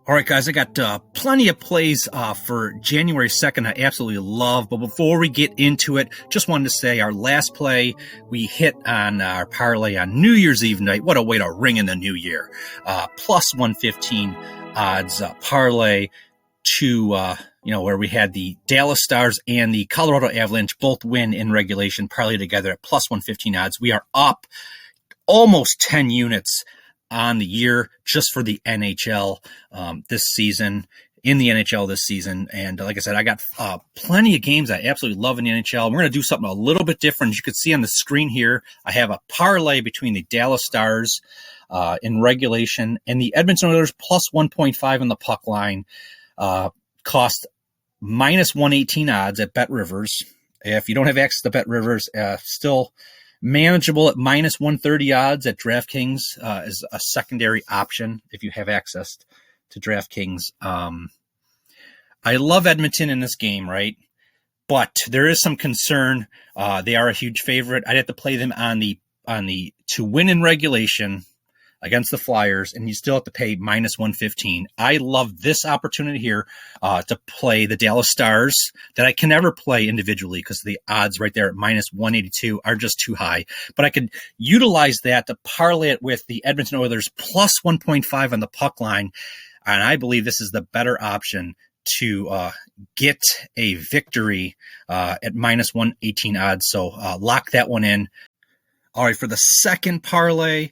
All right, guys, I got plenty of plays for January 2nd I absolutely love. But before we get into it, just wanted to say our last play, we hit on our parlay on New Year's Eve night. What a way to ring in the new year. Plus 115 odds parlay to, where we had the Dallas Stars and the Colorado Avalanche both win in regulation, parlay together at plus 115 odds. We are up almost 10 units on the year just for the NHL this season, in the NHL this season. And like I said, I got plenty of games I absolutely love in the NHL. We're going to do something a little bit different. As you can see on the screen here, I have a parlay between the Dallas Stars in regulation and the Edmonton Oilers plus 1.5 on the puck line. Cost minus 118 odds at Bet Rivers. If you don't have access to Bet Rivers, still manageable at minus 130 odds at DraftKings is a secondary option if you have access to DraftKings. I love Edmonton in this game, right? But there is some concern. They are a huge favorite. I'd have to play them on the to win in regulation against the Flyers, and you still have to pay minus 115. I love this opportunity here to play the Dallas Stars that I can never play individually because the odds right there at minus 182 are just too high. But I could utilize that to parlay it with the Edmonton Oilers plus 1.5 on the puck line, and I believe this is the better option to get a victory at minus 118 odds. So lock that one in. All right, for the second parlay,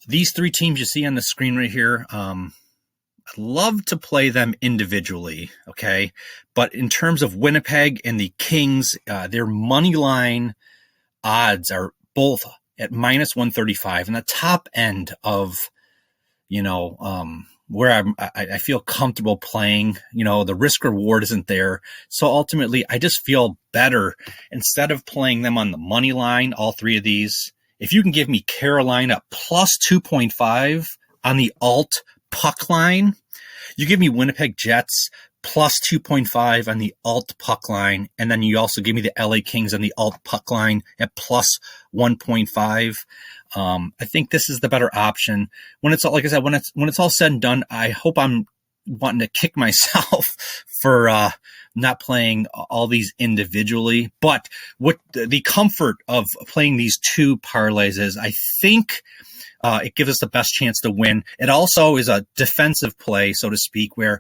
these three teams you see on the screen right here, I'd love to play them individually, okay? But in terms of Winnipeg and the Kings, their money line odds are both at minus 135, and the top end of, where I feel comfortable playing. The risk reward isn't there. So ultimately, I just feel better instead of playing them on the money line, all three of these. If you can give me Carolina plus 2.5 on the alt puck line, you give me Winnipeg Jets plus 2.5 on the alt puck line, and then you also give me the LA Kings on the alt puck line at plus 1.5. I think this is the better option. When it's all, like I said, when it's all said and done, I hope I'm wanting to kick myself for not playing all these individually. But what the comfort of playing these two parlays is, I think it gives us the best chance to win. It also is a defensive play, so to speak, where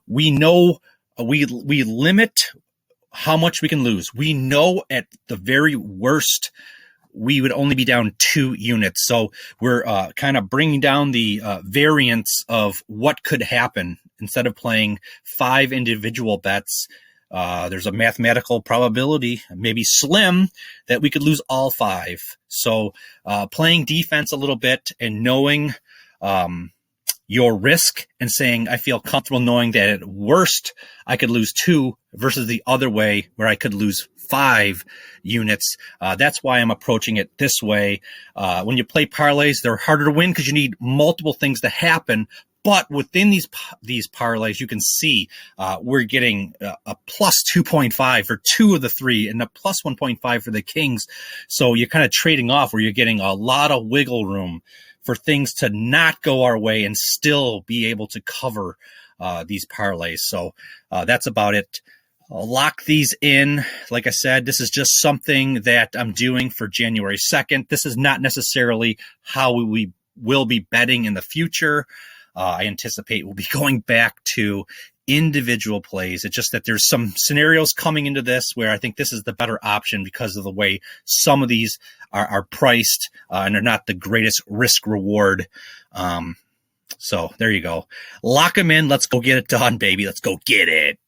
we know we limit how much we can lose. We know at the very worst we would only be down 2 units. So we're kind of bringing down the variance of what could happen. Instead of playing 5 individual bets, there's a mathematical probability, maybe slim, that we could lose all 5. So playing defense a little bit and knowing your risk and saying, I feel comfortable knowing that at worst I could lose 2 versus the other way where I could lose 5 units. That's why I'm approaching it this way. When you play parlays, they're harder to win because you need multiple things to happen. But within these parlays, you can see we're getting a plus 2.5 for 2 of the 3 and a plus 1.5 for the Kings. So you're kind of trading off where you're getting a lot of wiggle room for things to not go our way and still be able to cover these parlays. So that's about it. I'll lock these in. Like I said, this is just something that I'm doing for January 2nd. This is not necessarily how we will be betting in the future. I anticipate we'll be going back to individual plays. It's just that there's some scenarios coming into this where I think this is the better option because of the way some of these are priced and they're not the greatest risk reward. So there you go. Lock them in. Let's go get it done, baby. Let's go get it.